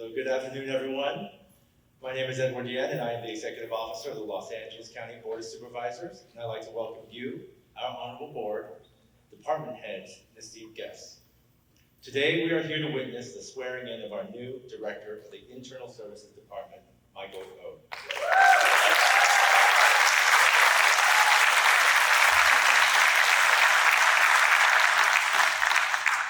So good afternoon, everyone. My name is Edward Yen, and I am the Executive Officer of the Los Angeles County Board of Supervisors, and I'd like to welcome you, our Honorable Board, department heads, and esteemed guests. Today, we are here to witness the swearing in of our new Director of the Internal Services Department, Michael O.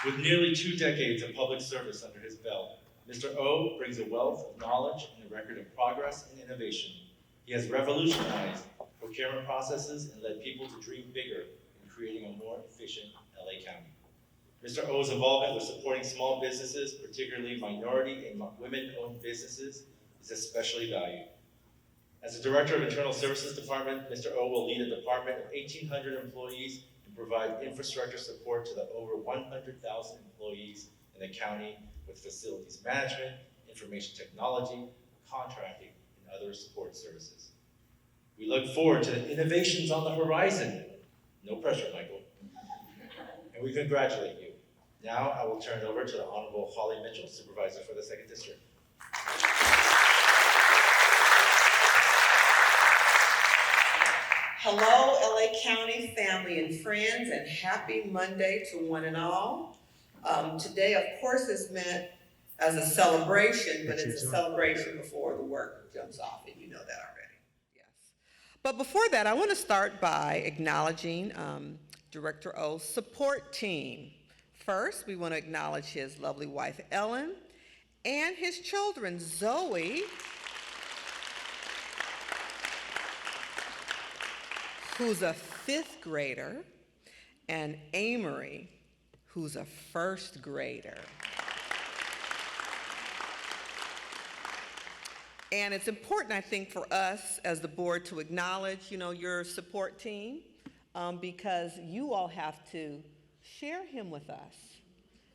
With nearly 2 decades of public service under his belt, Mr. O brings a wealth of knowledge and a record of progress and innovation. He has revolutionized procurement processes and led people to dream bigger in creating a more efficient LA County. Mr. O's involvement with supporting small businesses, particularly minority and women-owned businesses, is especially valued. As the Director of Internal Services Department, Mr. O will lead a department of 1,800 employees and provide infrastructure support to the over 100,000 employees in the county with facilities management, information technology, contracting, and other support services. We look forward to the innovations on the horizon. No pressure, Michael. And we congratulate you. Now I will turn it over to the Honorable Holly Mitchell, Supervisor for the 2nd District. Hello, LA County family and friends, and happy Monday to one and all. Today, of course, is meant as a celebration, but it's a celebration before the work jumps off, and you know that already. Yes. But before that, I want to start by acknowledging Director O's support team. First, we want to acknowledge his lovely wife, Ellen, and his children, Zoe, who's a 5th grader, and Amory, who's a 1st grader. And it's important, I think, for us as the board to acknowledge, your support team, because you all have to share him with us.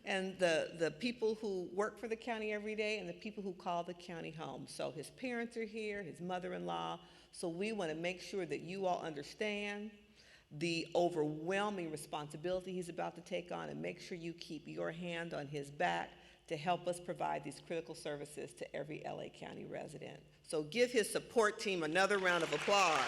And the people who work for the county every day and the people who call the county home. So his parents are here, his mother-in-law. So we want to make sure that you all understand the overwhelming responsibility he's about to take on, and make sure you keep your hand on his back to help us provide these critical services to every LA County resident. So give his support team another round of applause.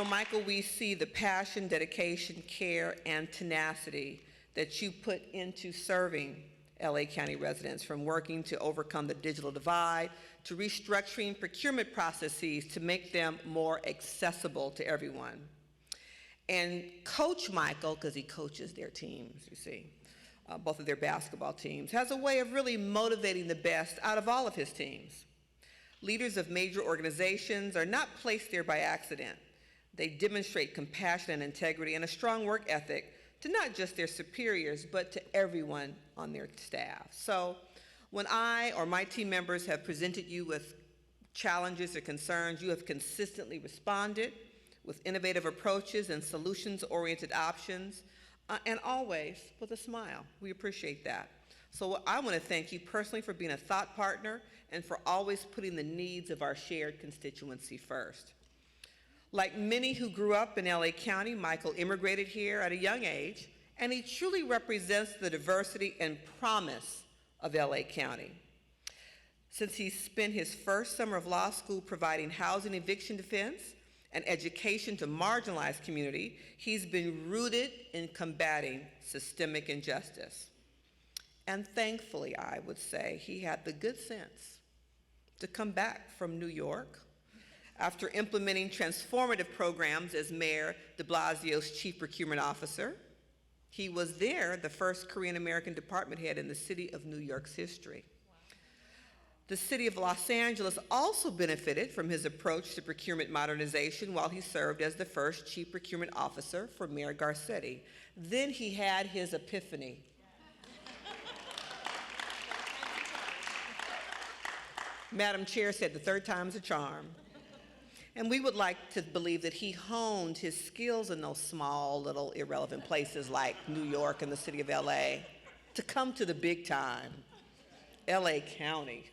Michael, we see the passion, dedication, care, and tenacity that you put into serving LA County residents, from working to overcome the digital divide, to restructuring procurement processes to make them more accessible to everyone. And Coach Michael, because he coaches their teams, you see, both of their basketball teams, has a way of really motivating the best out of all of his teams. Leaders of major organizations are not placed there by accident. They demonstrate compassion and integrity and a strong work ethic to not just their superiors, but to everyone on their staff. So when I or my team members have presented you with challenges or concerns, you have consistently responded with innovative approaches and solutions-oriented options, and always with a smile. We appreciate that. So I want to thank you personally for being a thought partner and for always putting the needs of our shared constituency first. Like many who grew up in LA County, Michael immigrated here at a young age, and he truly represents the diversity and promise of LA County. Since he spent his first summer of law school providing housing eviction defense and education to marginalized community, he's been rooted in combating systemic injustice. And thankfully, I would say, he had the good sense to come back from New York after implementing transformative programs as Mayor de Blasio's Chief Procurement Officer. He was there the first Korean American department head in the city of New York's history. The city of Los Angeles also benefited from his approach to procurement modernization while he served as the first Chief Procurement Officer for Mayor Garcetti. Then he had his epiphany. Madam Chair said the 3rd time's a charm. And we would like to believe that he honed his skills in those small, little, irrelevant places like New York and the city of LA to come to the big time, LA County.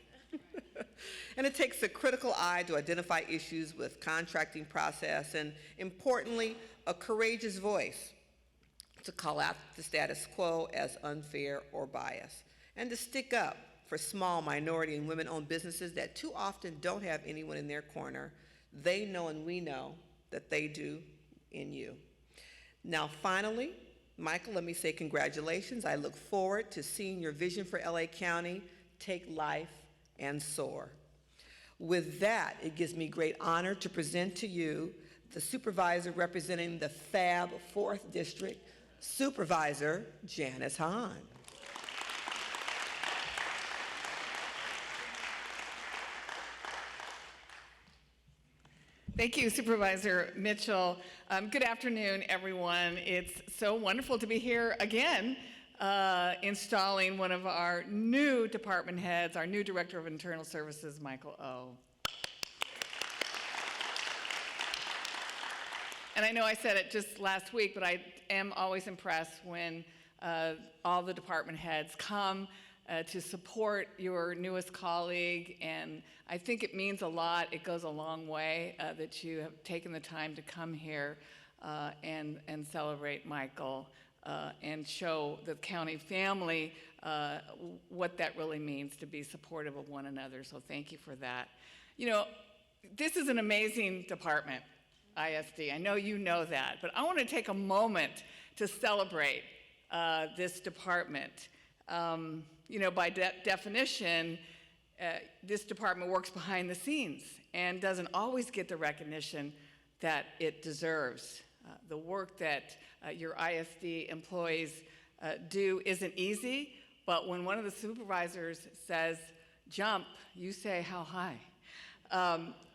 And it takes a critical eye to identify issues with contracting process and, importantly, a courageous voice to call out the status quo as unfair or biased, and to stick up for small minority and women-owned businesses that too often don't have anyone in their corner. They know and we know that they do in you. Now, finally, Michael, let me say congratulations. I look forward to seeing your vision for LA County take life and soar. With that, it gives me great honor to present to you the supervisor representing the Fab 4th District, Supervisor Janice Han. Thank you, Supervisor Mitchell. Good afternoon, everyone. It's so wonderful to be here again, installing one of our new department heads, our new Director of Internal Services, Michael O. And I know I said it just last week, but I am always impressed when all the department heads come to support your newest colleague, and I think it means a lot. It goes a long way that you have taken the time to come here and celebrate Michael and show the county family what that really means to be supportive of one another. So thank you for that. You know, this is an amazing department, ISD. I know you know that, but I want to take a moment to celebrate this department. You know, by definition, this department works behind the scenes and doesn't always get the recognition that it deserves. The work that your ISD employees do isn't easy, but when one of the supervisors says, jump, you say, how high?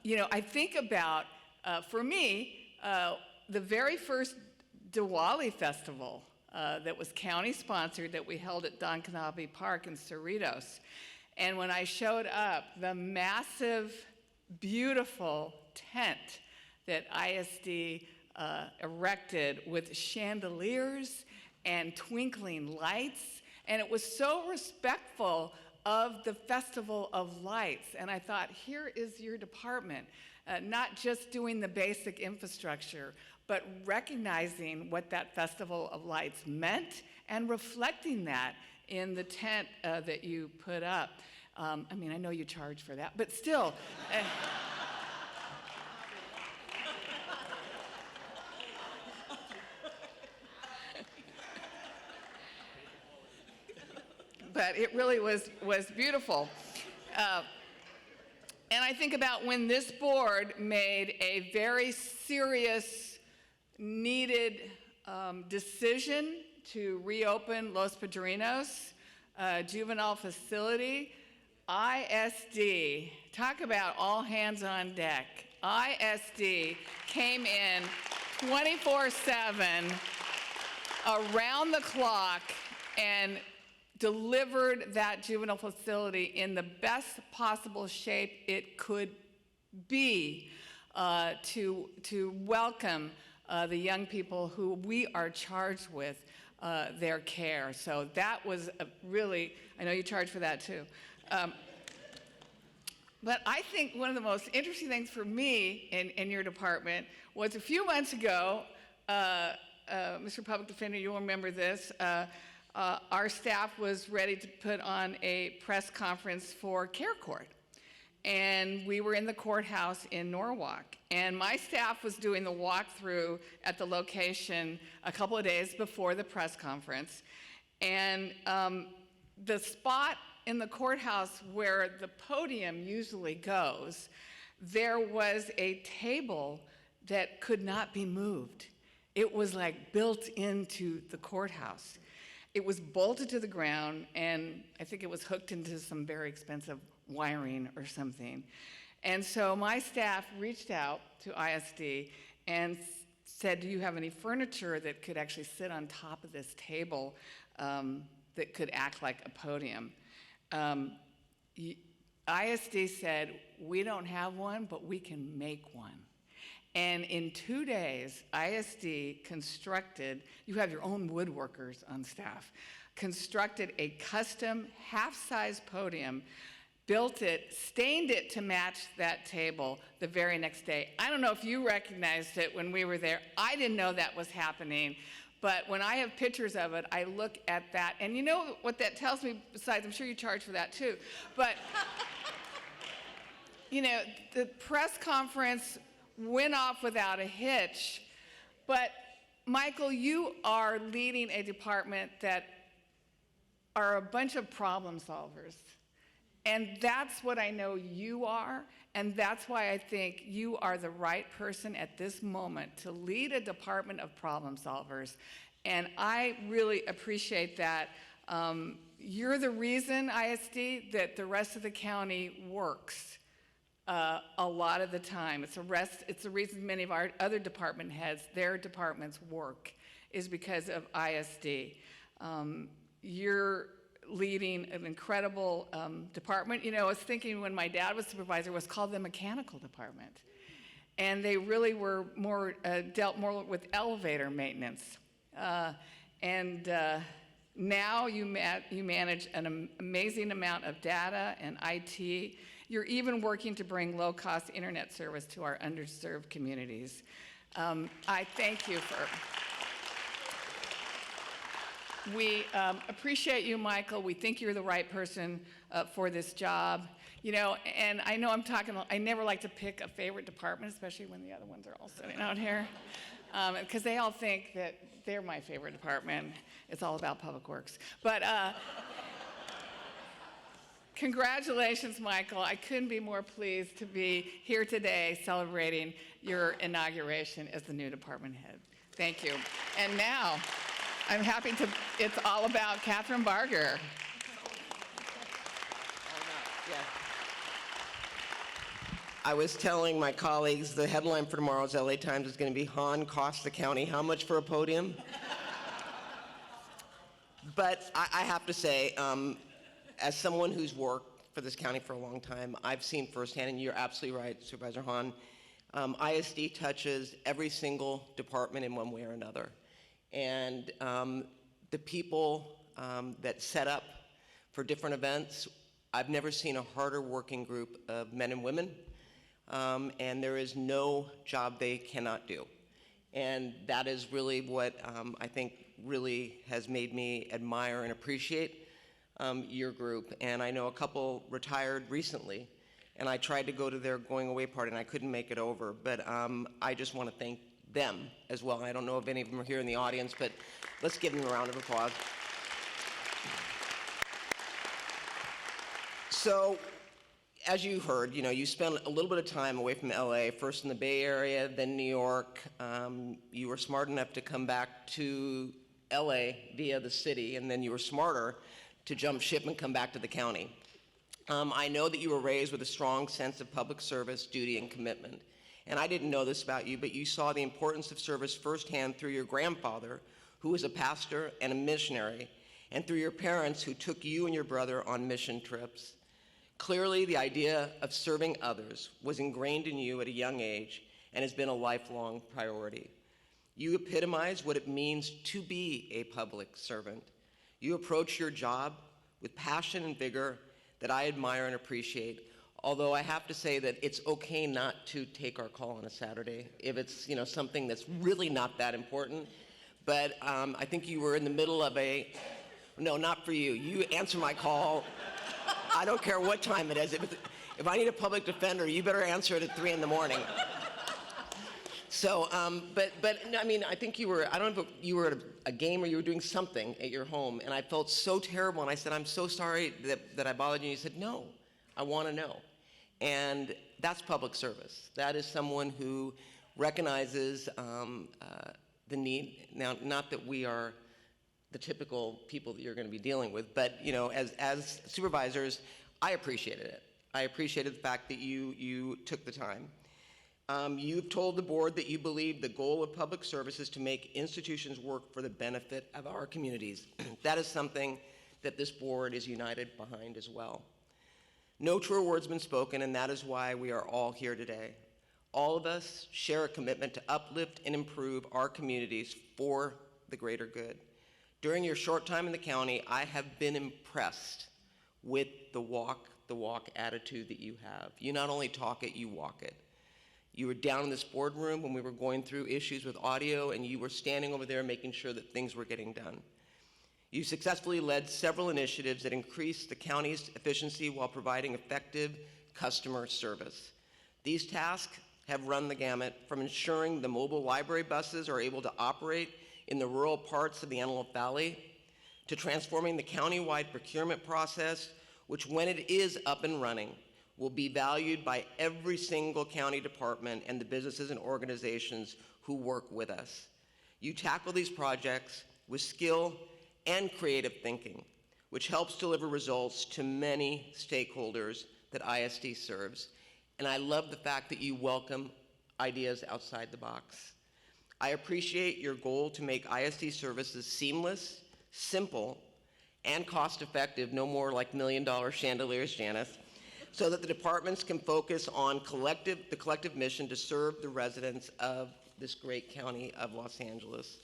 You know, I think about, for me, the very first Diwali festival that was county-sponsored that we held at Don Kanabe Park in Cerritos. And when I showed up, the massive, beautiful tent that ISD erected with chandeliers and twinkling lights, and it was so respectful of the Festival of Lights. And I thought, here is your department, not just doing the basic infrastructure, but recognizing what that Festival of Lights meant and reflecting that in the tent that you put up. I mean, I know you charge for that, but still. But it really was beautiful. And I think about when this board made a very serious, needed decision to reopen Los Padrinos juvenile facility. ISD, talk about all hands on deck. ISD came in 24/7 around the clock and delivered that juvenile facility in the best possible shape it could be to welcome the young people who we are charged with their care. So that was really, I know you charge for that too. But I think one of the most interesting things for me in your department was a few months ago, Mr. Public Defender, you'll remember this, our staff was ready to put on a press conference for Care Court. And we were in the courthouse in Norwalk. And my staff was doing the walkthrough at the location a couple of days before the press conference. And the spot in the courthouse where the podium usually goes, there was a table that could not be moved. It was like built into the courthouse. It was bolted to the ground, and I think it was hooked into some very expensive wiring or something. And so my staff reached out to ISD and said, do you have any furniture that could actually sit on top of this table that could act like a podium? ISD said, we don't have one, but we can make one. And in 2 days, ISD constructed, you have your own woodworkers on staff, constructed a custom half-size podium, built it, stained it to match that table the very next day. I don't know if you recognized it when we were there. I didn't know that was happening, But when I have pictures of it, I look at that, and you know what that tells me, besides, I'm sure you charge for that too, but, you know, the press conference went off without a hitch, but Michael, you are leading a department that are a bunch of problem solvers. And that's what I know you are, and that's why I think you are the right person at this moment to lead a department of problem solvers. And I really appreciate that. You're the reason, ISD, that the rest of the county works a lot of the time. It's the reason many of our other department heads, their departments work, is because of ISD. You're leading an incredible department. You know, I was thinking when my dad was supervisor, it was called the mechanical department. And they really were dealt more with elevator maintenance. Now you manage an amazing amount of data and IT. You're even working to bring low-cost internet service to our underserved communities. I thank you for... We appreciate you, Michael. We think you're the right person for this job. You know, and I know I never like to pick a favorite department, especially when the other ones are all sitting out here, because they all think that they're my favorite department. It's all about public works. But congratulations, Michael. I couldn't be more pleased to be here today celebrating your inauguration as the new department head. Thank you. And now, I'm happy to, it's all about Catherine Barger. I was telling my colleagues the headline for tomorrow's LA Times is going to be Han cost the county how much for a podium? But I have to say, as someone who's worked for this county for a long time, I've seen firsthand, and you're absolutely right, Supervisor Han, ISD touches every single department in one way or another. And the people that set up for different events, I've never seen a harder working group of men and women, and there is no job they cannot do. And that is really what I think really has made me admire and appreciate your group. And I know a couple retired recently, and I tried to go to their going away party and I couldn't make it over, but I just want to thank them as well. I don't know if any of them are here in the audience, but let's give them a round of applause. So, as you heard, you know, you spent a little bit of time away from LA, first in the Bay Area, then New York. You were smart enough to come back to LA via the city, and then you were smarter to jump ship and come back to the county. I know that you were raised with a strong sense of public service, duty, and commitment. And I didn't know this about you, but you saw the importance of service firsthand through your grandfather, who was a pastor and a missionary, and through your parents who took you and your brother on mission trips. Clearly, the idea of serving others was ingrained in you at a young age and has been a lifelong priority. You epitomize what it means to be a public servant. You approach your job with passion and vigor that I admire and appreciate. Although I have to say that it's okay not to take our call on a Saturday if it's, you know, something that's really not that important. But I think you were in the middle of no, not for you. You answer my call. I don't care what time it is. If I need a public defender, you better answer it at 3 in the morning. So, but I mean, I think you were, I don't know if you were at a game or you were doing something at your home, and I felt so terrible, and I said, I'm so sorry that I bothered you. And you said, no, I want to know. And that's public service. That is someone who recognizes the need. Now, not that we are the typical people that you're going to be dealing with, but you know, as supervisors, I appreciated it. I appreciated the fact that you took the time. You've told the board that you believe the goal of public service is to make institutions work for the benefit of our communities. That is something that this board is united behind as well. No truer words have been spoken, and that is why we are all here today. All of us share a commitment to uplift and improve our communities for the greater good. During your short time in the county, I have been impressed with the walk attitude that you have. You not only talk it, you walk it. You were down in this boardroom when we were going through issues with audio, and you were standing over there making sure that things were getting done. You successfully led several initiatives that increased the county's efficiency while providing effective customer service. These tasks have run the gamut from ensuring the mobile library buses are able to operate in the rural parts of the Antelope Valley, to transforming the countywide procurement process, which when it is up and running, will be valued by every single county department and the businesses and organizations who work with us. You tackle these projects with skill and creative thinking, which helps deliver results to many stakeholders that ISD serves. And I love the fact that you welcome ideas outside the box. I appreciate your goal to make ISD services seamless, simple, and cost-effective, no more like million-dollar chandeliers, Janice, so that the departments can focus on the collective mission to serve the residents of this great county of Los Angeles.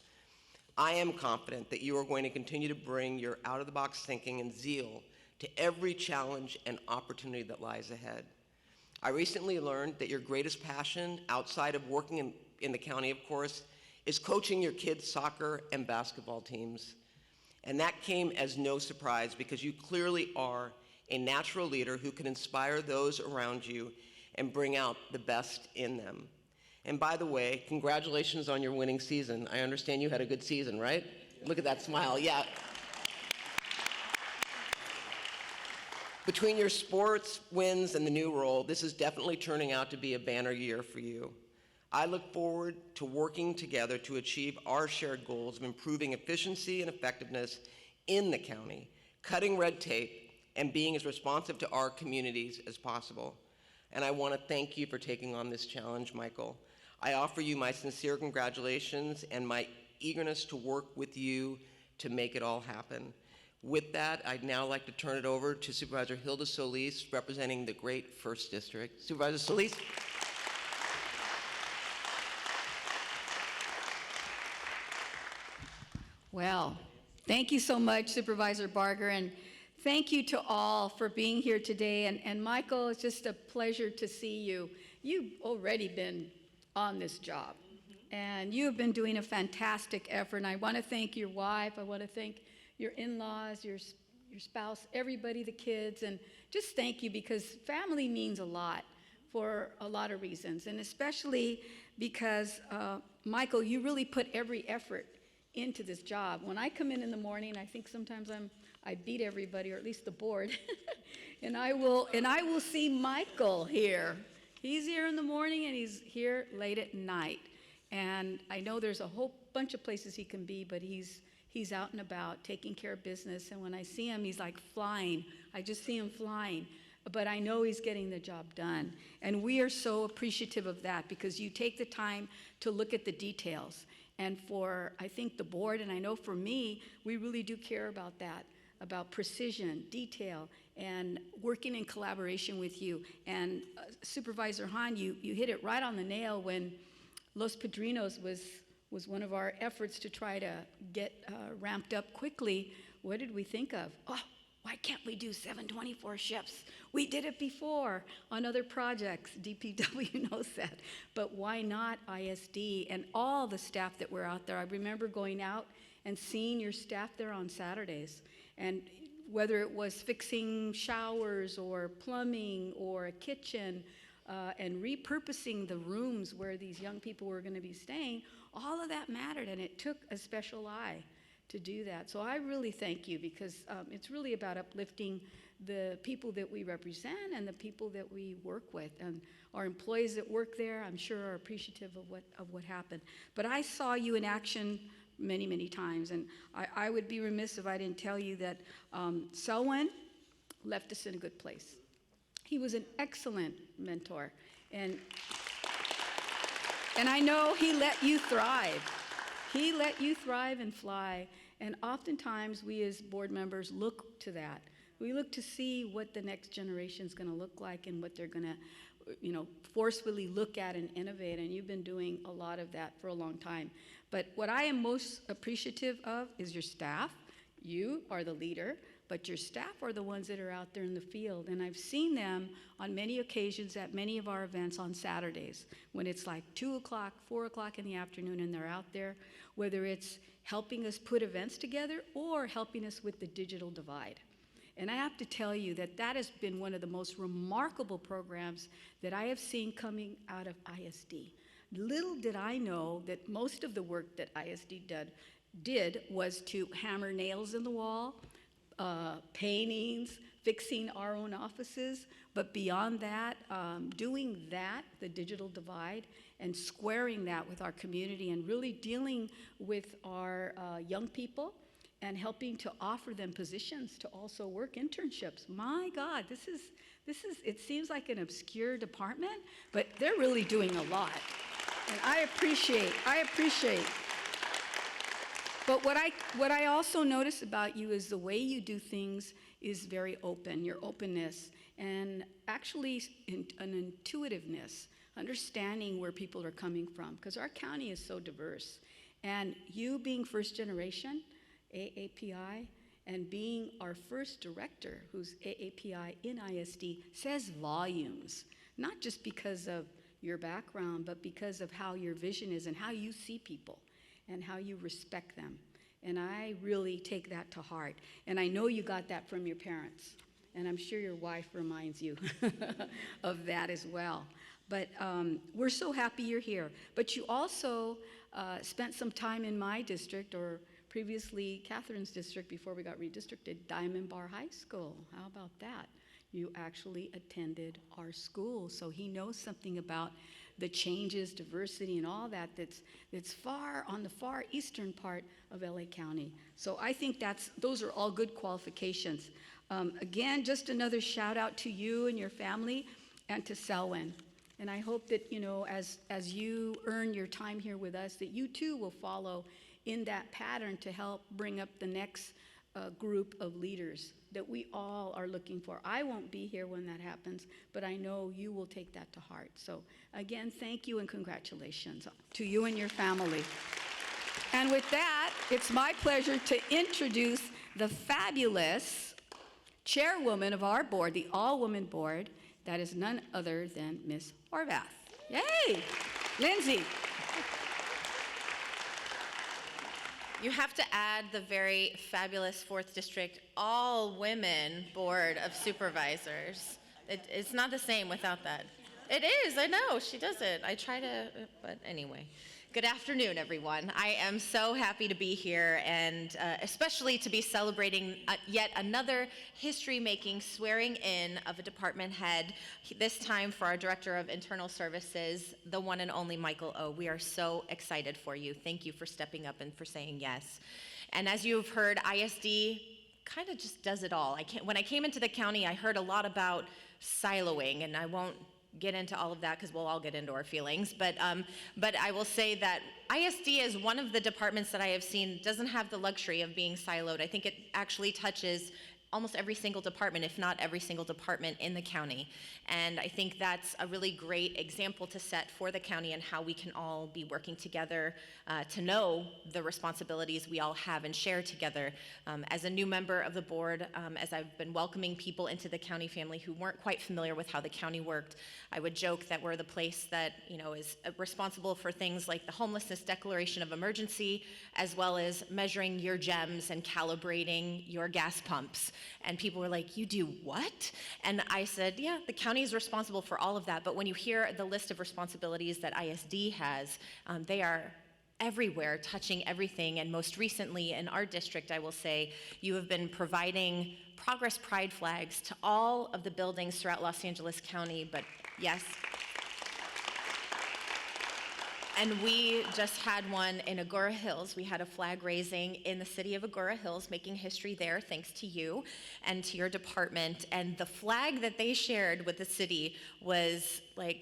I am confident that you are going to continue to bring your out-of-the-box thinking and zeal to every challenge and opportunity that lies ahead. I recently learned that your greatest passion, outside of working in the county, of course, is coaching your kids' soccer and basketball teams. And that came as no surprise, because you clearly are a natural leader who can inspire those around you and bring out the best in them. And by the way, congratulations on your winning season. I understand you had a good season, right? Look at that smile, yeah. Between your sports wins and the new role, this is definitely turning out to be a banner year for you. I look forward to working together to achieve our shared goals of improving efficiency and effectiveness in the county, cutting red tape, and being as responsive to our communities as possible. And I want to thank you for taking on this challenge, Michael. I offer you my sincere congratulations and my eagerness to work with you to make it all happen. With that, I'd now like to turn it over to Supervisor Hilda Solis, representing the great First District. Supervisor Solis. Well, thank you so much, Supervisor Barger, and thank you to all for being here today. And Michael, it's just a pleasure to see you. You've already been on this job, and you have been doing a fantastic effort. And I want to thank your wife. I want to thank your in-laws, your spouse, everybody, the kids, and just thank you, because family means a lot for a lot of reasons, and especially because, Michael, you really put every effort into this job. When I come in the morning, I think sometimes I beat everybody, or at least the board, and I will see Michael here. He's here in the morning and he's here late at night. And I know there's a whole bunch of places he can be, but he's out and about taking care of business. And when I see him, he's like flying. I just see him flying. But I know he's getting the job done. And we are so appreciative of that, because you take the time to look at the details. And for, I think, the board, and I know for me, we really do care about that, about precision, detail, and working in collaboration with you. And Supervisor Han, you hit it right on the nail when Los Padrinos was one of our efforts to try to get ramped up quickly. What did we think of? Oh, why can't we do 724 shifts? We did it before on other projects. DPW knows that. But why not ISD and all the staff that were out there? I remember going out and seeing your staff there on Saturdays. And whether it was fixing showers or plumbing or a kitchen, and repurposing the rooms where these young people were going to be staying, all of that mattered, and it took a special eye to do that. So I really thank you, because it's really about uplifting the people that we represent and the people that we work with. And our employees that work there, I'm sure, are appreciative of what happened. But I saw you in action many, many times, and I would be remiss if I didn't tell you that Selwyn left us in a good place. He was an excellent mentor, and I know he let you thrive. He let you thrive and fly, and oftentimes we as board members look to that. We look to see what the next generation is going to look like and what they're going to, forcefully look at and innovate, and you've been doing a lot of that for a long time. But what I am most appreciative of is your staff. You are the leader, but your staff are the ones that are out there in the field. And I've seen them on many occasions at many of our events on Saturdays when it's like 2 o'clock, 4 o'clock in the afternoon, and they're out there, whether it's helping us put events together or helping us with the digital divide. And I have to tell you that that has been one of the most remarkable programs that I have seen coming out of ISD. Little did I know that most of the work that ISD did was to hammer nails in the wall, paintings, fixing our own offices, but beyond that, doing that, the digital divide, and squaring that with our community and really dealing with our young people and helping to offer them positions to also work internships. My God, this is, it seems like an obscure department, but they're really doing a lot. And I appreciate. But what I also notice about you is the way you do things is very open, your openness, and actually an intuitiveness, understanding where people are coming from, because our county is so diverse. And you being first generation, AAPI, and being our first director who's AAPI in ISD says volumes, not just because of your background, but because of how your vision is and how you see people and how you respect them. And I really take that to heart. And I know you got that from your parents. And I'm sure your wife reminds you of that as well. But we're so happy you're here. But you also spent some time in my district, or previously Catherine's district before we got redistricted, Diamond Bar High School. How about that? You actually attended our school, so he knows something about the changes, diversity, and all that that's far on the far eastern part of LA County. So I think those are all good qualifications. Again, just another shout out to you and your family and to Selwyn. And I hope that, you know, as you earn your time here with us, that you too will follow in that pattern to help bring up the next group of leaders that we all are looking for. I won't be here when that happens, but I know you will take that to heart. So again, thank you and congratulations to you and your family. And with that, it's my pleasure to introduce the fabulous chairwoman of our board, the all-woman board. That is none other than Ms. Horvath. Yay! Lindsay. You have to add the very fabulous 4th District all-women Board of Supervisors. It's not the same without that. It is, I know, she does it. I try to, but anyway. Good afternoon, everyone. I am so happy to be here, and especially to be celebrating yet another history-making swearing in of a department head, this time for our Director of Internal Services, the one and only Michael O. We are so excited for you. Thank you for stepping up and for saying yes. And as you've heard, ISD kind of just does it all. When I came into the county, I heard a lot about siloing, and I won't get into all of that because we'll all get into our feelings, but I will say that ISD is one of the departments that I have seen doesn't have the luxury of being siloed. I think it actually touches almost every single department, if not every single department in the county. And I think that's a really great example to set for the county and how we can all be working together to know the responsibilities we all have and share together. As a new member of the board, as I've been welcoming people into the county family who weren't quite familiar with how the county worked, I would joke that we're the place that, you know, is responsible for things like the homelessness declaration of emergency, as well as measuring your gems and calibrating your gas pumps. And people were like, you do what? And I said, yeah, the county is responsible for all of that. But when you hear the list of responsibilities that ISD has, they are everywhere, touching everything. And most recently in our district, I will say, you have been providing Progress Pride flags to all of the buildings throughout Los Angeles County. But yes. And we just had one in Agora Hills. We had a flag raising in the city of Agora Hills, making history there, thanks to you and to your department. And the flag that they shared with the city was like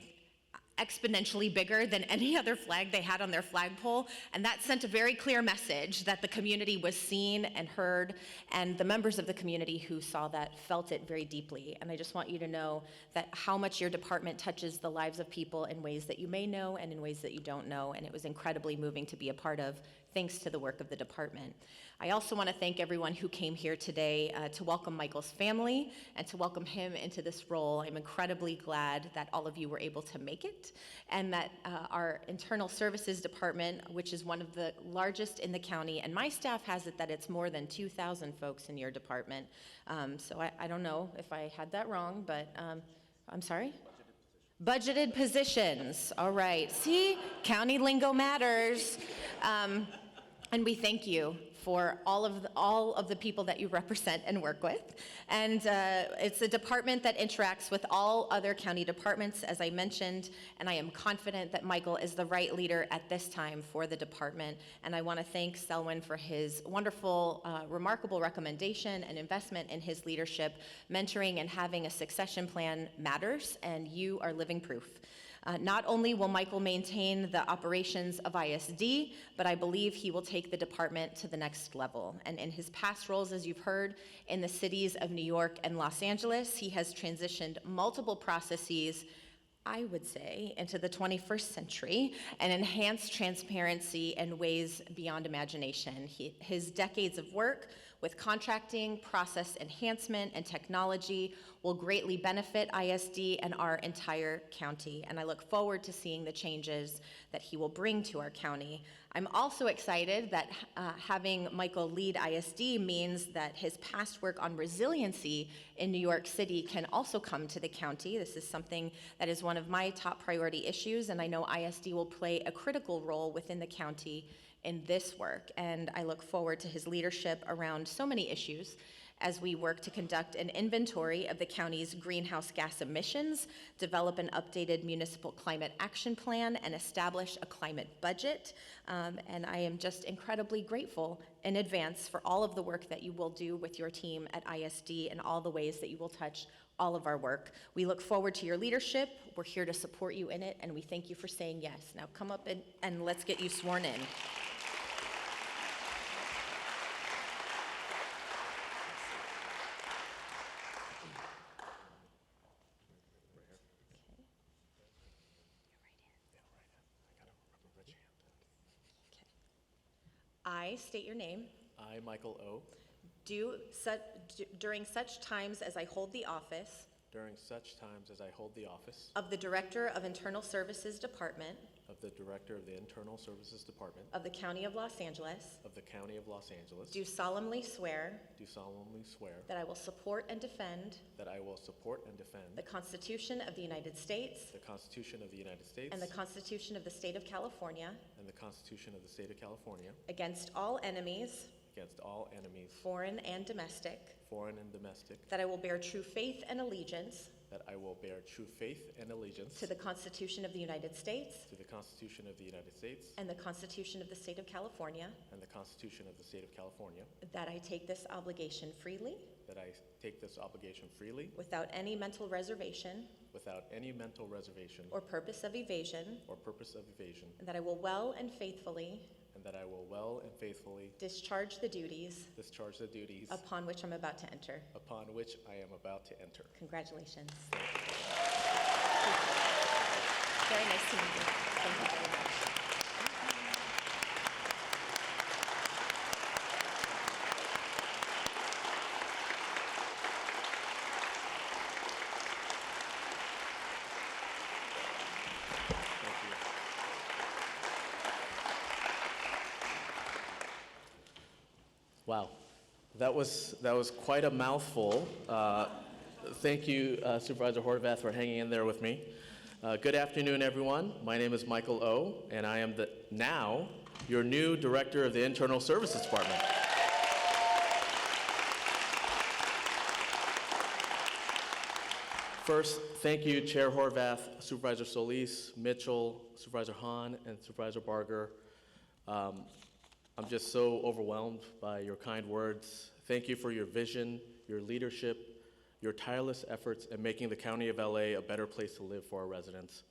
exponentially bigger than any other flag they had on their flagpole. And that sent a very clear message that the community was seen and heard, and the members of the community who saw that felt it very deeply. And I just want you to know that how much your department touches the lives of people in ways that you may know and in ways that you don't know. And it was incredibly moving to be a part of. thanks to the work of the department. I also want to thank everyone who came here today to welcome Michael's family and to welcome him into this role. I'm incredibly glad that all of you were able to make it, and that our Internal Services Department, which is one of the largest in the county, and my staff has it that it's more than 2,000 folks in your department. So I don't know if I had that wrong, but I'm sorry? Budgeted positions, all right. See, county lingo matters. And we thank you for all of the people that you represent and work with. And it's a department that interacts with all other county departments, as I mentioned, and I am confident that Michael is the right leader at this time for the department. And I want to thank Selwyn for his wonderful, remarkable recommendation and investment in his leadership. Mentoring and having a succession plan matters, and you are living proof. Not only will Michael maintain the operations of ISD, but I believe he will take the department to the next level. And in his past roles, as you've heard, in the cities of New York and Los Angeles, he has transitioned multiple processes, I would say, into the 21st century and enhanced transparency in ways beyond imagination. His decades of work with contracting, process enhancement, and technology will greatly benefit ISD and our entire county, and I look forward to seeing the changes that he will bring to our county. I'm also excited that having Michael lead ISD means that his past work on resiliency in New York City can also come to the county. This is something that is one of my top priority issues, and I know ISD will play a critical role within the county in this work, and I look forward to his leadership around so many issues as we work to conduct an inventory of the county's greenhouse gas emissions, develop an updated municipal climate action plan, and establish a climate budget. And I am just incredibly grateful in advance for all of the work that you will do with your team at ISD and all the ways that you will touch all of our work. We look forward to your leadership. We're here to support you in it, and we thank you for saying yes. Now come up and let's get you sworn in. I state your name. I, Michael O., During such times as I hold the office during such times as I hold the office of the Director of Internal Services Department of the Director of the Internal Services Department of the County of Los Angeles, of the County of Los Angeles, do solemnly swear do solemnly swear that I will support and defend that I will support and defend the Constitution of the United States the Constitution of the United States and the Constitution of the State of California and the Constitution of the State of California against all enemies, against all enemies, foreign and domestic, foreign and domestic, that I will bear true faith and allegiance that I will bear true faith and allegiance to the Constitution of the United States to the Constitution of the United States and the Constitution of the State of California, and the Constitution of the State of California, that I take this obligation freely, that I take this obligation freely without any mental reservation without any mental reservation or purpose of evasion, or purpose of evasion, and that I will well and faithfully and that I will well and faithfully discharge the duties discharge the duties upon which I'm about to enter. upon which I am about to enter. Congratulations. Very nice to meet you. Thank you very much. Thank you. Wow, that was quite a mouthful. Thank you, Supervisor Horvath, for hanging in there with me. Good afternoon, everyone. My name is Michael O., and I am now your new Director of the Internal Services Department. First, thank you, Chair Horvath, Supervisor Solis, Mitchell, Supervisor Han, and Supervisor Barger. I'm just so overwhelmed by your kind words. Thank you for your vision, your leadership, your tireless efforts in making the County of LA a better place to live for our residents.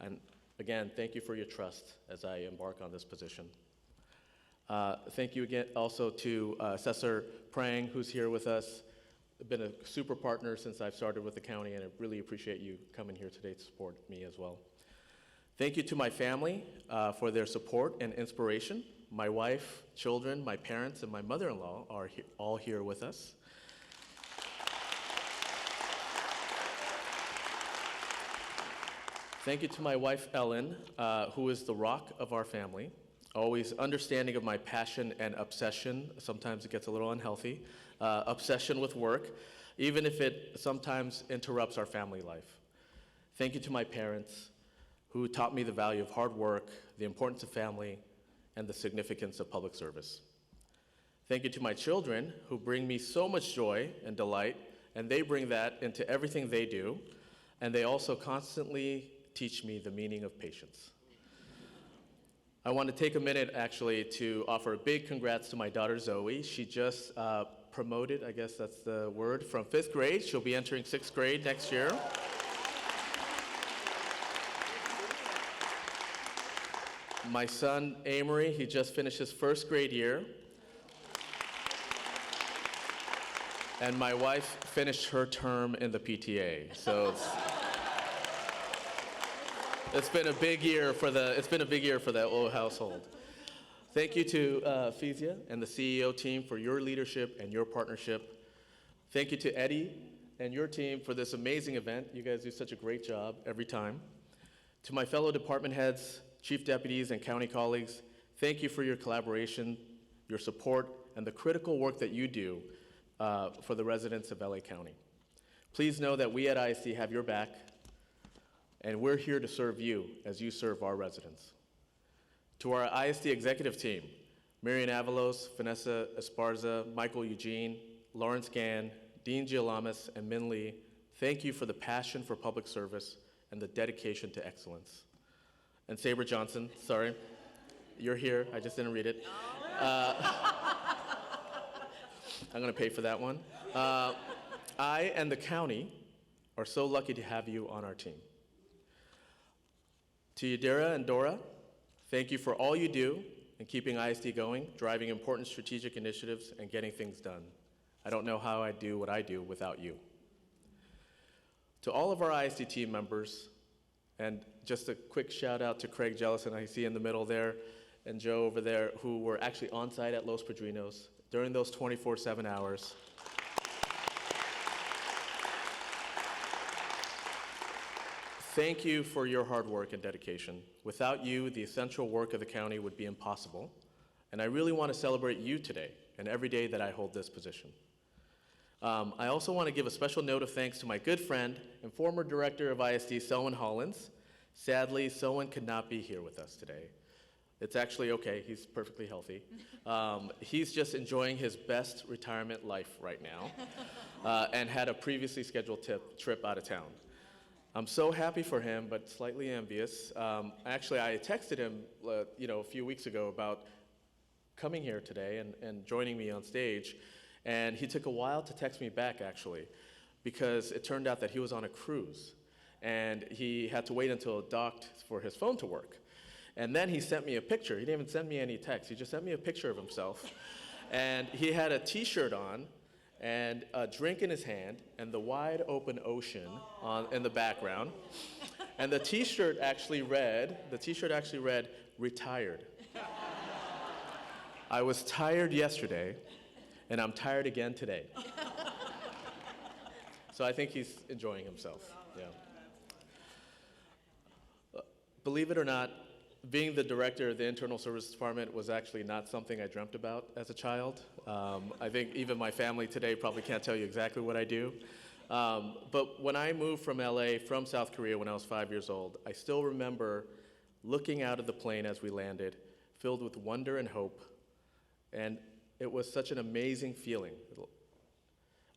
And again, thank you for your trust as I embark on this position. Thank you again also to Assessor Prang, who's here with us. Been a super partner since I've started with the county, and I really appreciate you coming here today to support me as well. Thank you to my family for their support and inspiration. My wife, children, my parents, and my mother-in-law are all here with us. Thank you to my wife, Ellen, who is the rock of our family, always understanding of my passion and obsession. Sometimes it gets a little unhealthy. Obsession with work, even if it sometimes interrupts our family life. Thank you to my parents, who taught me the value of hard work, the importance of family, and the significance of public service. Thank you to my children, who bring me so much joy and delight, and they bring that into everything they do, and they also constantly teach me the meaning of patience. I want to take a minute, actually, to offer a big congrats to my daughter, Zoe. She just promoted, I guess that's the word, from 5th grade. She'll be entering 6th grade next year. My son, Amory, he just finished his 1st grade year. And my wife finished her term in the PTA. So it's been a big year for the whole household. Thank you to Fezia and the CEO team for your leadership and your partnership. Thank you to Eddie and your team for this amazing event. You guys do such a great job every time. To my fellow department heads, chief deputies, and county colleagues, thank you for your collaboration, your support, and the critical work that you do for the residents of LA County. Please know that we at ISD have your back, and we're here to serve you as you serve our residents. To our ISD executive team, Marian Avalos, Vanessa Esparza, Michael Eugene, Lawrence Gann, Dean Gialamas, and Min Lee, thank you for the passion for public service and the dedication to excellence. And Sabre Johnson, sorry, you're here, I just didn't read it. I'm gonna pay for that one. I and the county are so lucky to have you on our team. To Yadira and Dora, thank you for all you do in keeping ISD going, driving important strategic initiatives, and getting things done. I don't know how I do what I do without you. To all of our ISD team members, and just a quick shout out to Craig Jellison, I see in the middle there, and Joe over there, who were actually on site at Los Padrinos during those 24/7 hours. Thank you for your hard work and dedication. Without you, the essential work of the county would be impossible, and I really want to celebrate you today and every day that I hold this position. I also want to give a special note of thanks to my good friend and former director of ISD, Selwyn Hollins. Sadly, Selwyn could not be here with us today. It's actually okay, he's perfectly healthy. He's just enjoying his best retirement life right now and had a previously scheduled trip out of town. I'm so happy for him, but slightly envious. Actually, I texted him a few weeks ago about coming here today and joining me on stage, and he took a while to text me back, actually, because it turned out that he was on a cruise, and he had to wait until it docked for his phone to work. And then he sent me a picture. He didn't even send me any text. He just sent me a picture of himself. And he had a T-shirt on and a drink in his hand and the wide open ocean in the background. And the T-shirt actually read, "Retired." I was tired yesterday, and I'm tired again today. So I think he's enjoying himself, yeah. Believe it or not, being the director of the Internal Services Department was actually not something I dreamt about as a child. I think even my family today probably can't tell you exactly what I do. But when I moved from LA from South Korea when I was 5 years old, I still remember looking out of the plane as we landed, filled with wonder and hope. And it was such an amazing feeling.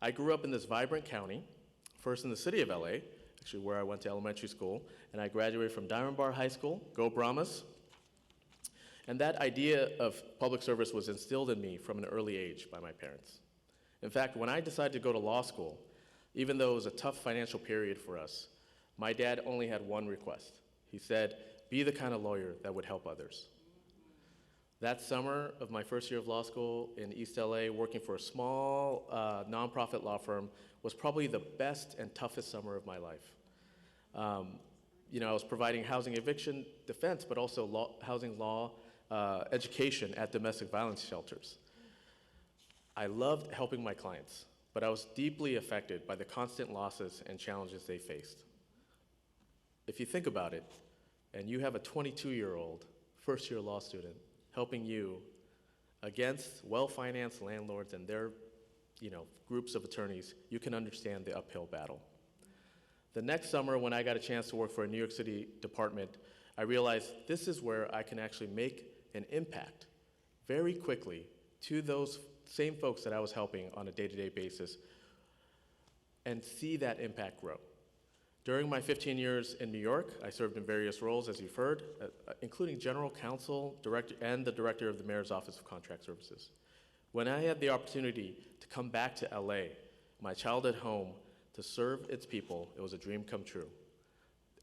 I grew up in this vibrant county, first in the city of LA, actually where I went to elementary school, and I graduated from Diamond Bar High School, go Brahmas. And that idea of public service was instilled in me from an early age by my parents. In fact, when I decided to go to law school, even though it was a tough financial period for us, my dad only had one request. He said, "Be the kind of lawyer that would help others." That summer of my first year of law school in East LA, working for a small nonprofit law firm, was probably the best and toughest summer of my life. I was providing housing eviction defense, but also housing law education at domestic violence shelters. I loved helping my clients, but I was deeply affected by the constant losses and challenges they faced. If you think about it, and you have a 22-year-old first-year law student helping you against well-financed landlords and their groups of attorneys, you can understand the uphill battle. The next summer, when I got a chance to work for a New York City department, I realized this is where I can actually make an impact very quickly to those same folks that I was helping on a day-to-day basis and see that impact grow. During my 15 years in New York, I served in various roles, as you've heard, including general counsel, director, and the director of the Mayor's Office of Contract Services. When I had the opportunity to come back to LA, my childhood home, to serve its people, it was a dream come true.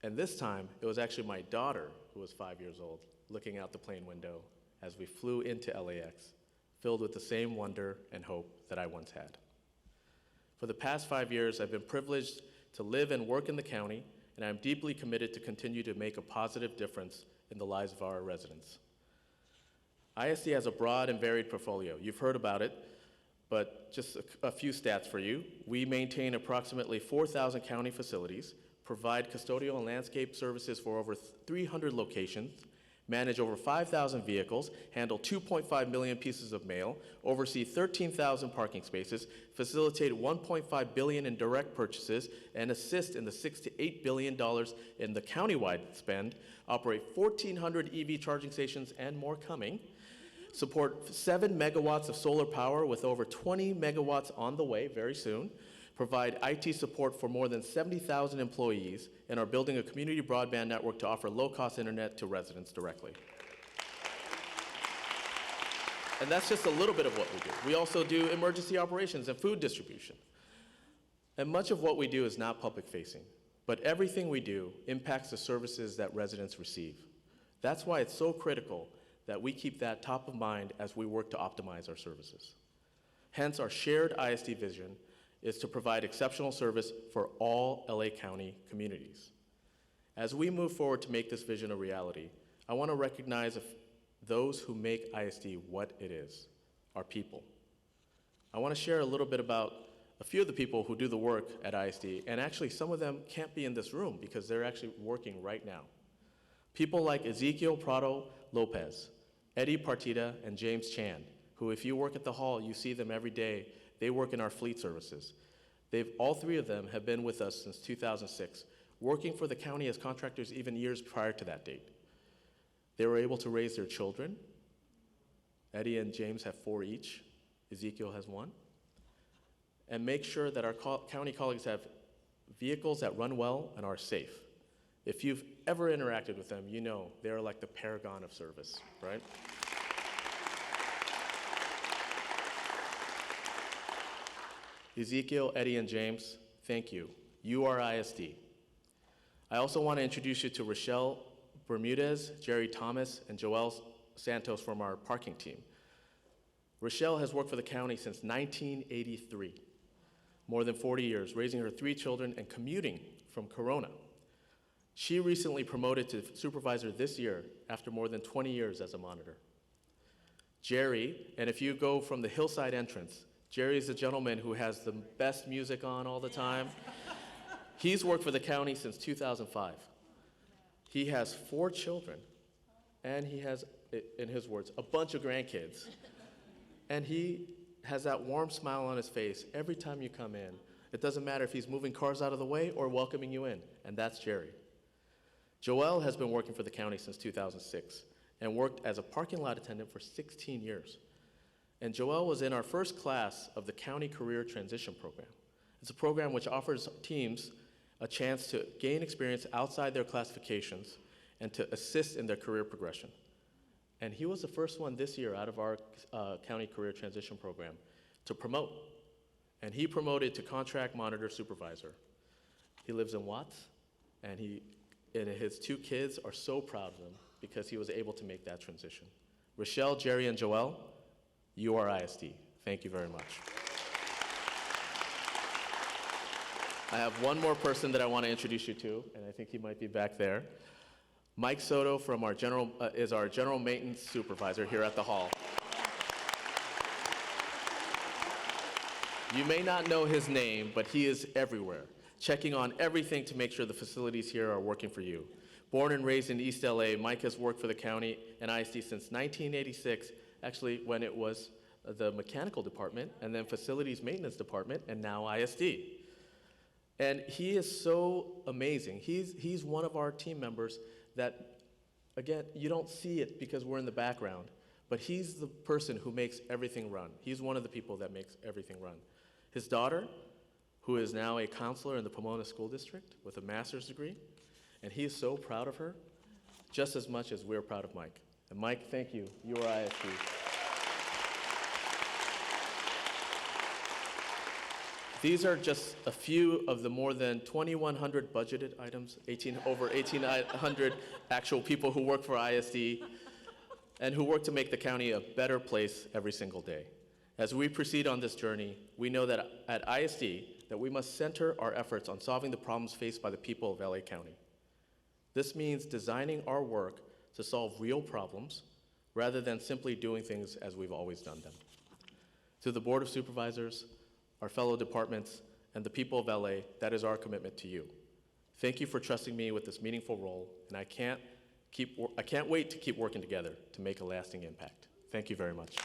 And this time, it was actually my daughter, who was 5 years old, looking out the plane window as we flew into LAX, filled with the same wonder and hope that I once had. For the past 5 years, I've been privileged to live and work in the county, and I'm deeply committed to continue to make a positive difference in the lives of our residents. ISD has a broad and varied portfolio. You've heard about it, but just a few stats for you. We maintain approximately 4,000 county facilities, provide custodial and landscape services for over 300 locations, manage over 5,000 vehicles, handle 2.5 million pieces of mail, oversee 13,000 parking spaces, facilitate 1.5 billion in direct purchases, and assist in the $6 to $8 billion in the countywide spend, operate 1,400 EV charging stations and more coming, support 7 megawatts of solar power with over 20 megawatts on the way very soon, provide IT support for more than 70,000 employees, and are building a community broadband network to offer low-cost internet to residents directly. And that's just a little bit of what we do. We also do emergency operations and food distribution. And much of what we do is not public-facing, but everything we do impacts the services that residents receive. That's why it's so critical that we keep that top of mind as we work to optimize our services. Hence, our shared ISD vision is to provide exceptional service for all LA County communities. As we move forward to make this vision a reality, I want to recognize those who make ISD what it is, our people. I want to share a little bit about a few of the people who do the work at ISD, and actually some of them can't be in this room because they're actually working right now. People like Ezekiel Prado Lopez, Eddie Partida, and James Chan, who if you work at the hall, you see them every day. They work in our fleet services. All three of them have been with us since 2006, working for the county as contractors even years prior to that date. They were able to raise their children. Eddie and James have 4 each. Ezekiel has 1. And make sure that our county colleagues have vehicles that run well and are safe. If you've ever interacted with them, you know they're like the paragon of service, right? Ezekiel, Eddie, and James, thank you. You are ISD. I also want to introduce you to Rochelle Bermudez, Jerry Thomas, and Joelle Santos from our parking team. Rochelle has worked for the county since 1983, more than 40 years, raising her 3 children and commuting from Corona. She recently promoted to supervisor this year after more than 20 years as a monitor. Jerry, and if you go from the Hillside entrance, Jerry is a gentleman who has the best music on all the time. He's worked for the county since 2005. He has 4 children, and he has, in his words, a bunch of grandkids. And he has that warm smile on his face every time you come in. It doesn't matter if he's moving cars out of the way or welcoming you in, and that's Jerry. Joelle has been working for the county since 2006 and worked as a parking lot attendant for 16 years. And Joelle was in our first class of the County Career Transition Program. It's a program which offers teams a chance to gain experience outside their classifications and to assist in their career progression. And he was the first one this year out of our County Career Transition Program to promote. And he promoted to contract monitor supervisor. He lives in Watts, and his 2 kids are so proud of him because he was able to make that transition. Rochelle, Jerry, and Joelle, you are ISD. Thank you very much. I have one more person that I want to introduce you to, and I think he might be back there. Mike Soto from is our general maintenance supervisor here at the hall. You may not know his name, but he is everywhere, checking on everything to make sure the facilities here are working for you. Born and raised in East LA, Mike has worked for the county and ISD since 1986, actually when it was the mechanical department, and then facilities maintenance department, and now ISD. And he is so amazing. He's one of our team members that, again, you don't see it because we're in the background, but he's the person who makes everything run. He's one of the people that makes everything run. His daughter, who is now a counselor in the Pomona School District with a master's degree, and he is so proud of her, just as much as we're proud of Mike. And Mike, thank you. You are ISD. These are just a few of the more than 2,100 budgeted items, over 1,800 actual people who work for ISD and who work to make the county a better place every single day. As we proceed on this journey, we know that at ISD that we must center our efforts on solving the problems faced by the people of LA County. This means designing our work to solve real problems rather than simply doing things as we've always done them. To the Board of Supervisors, our fellow departments, and the people of LA, that is our commitment to you. Thank you for trusting me with this meaningful role, and I can't wait to keep working together to make a lasting impact. Thank you very much.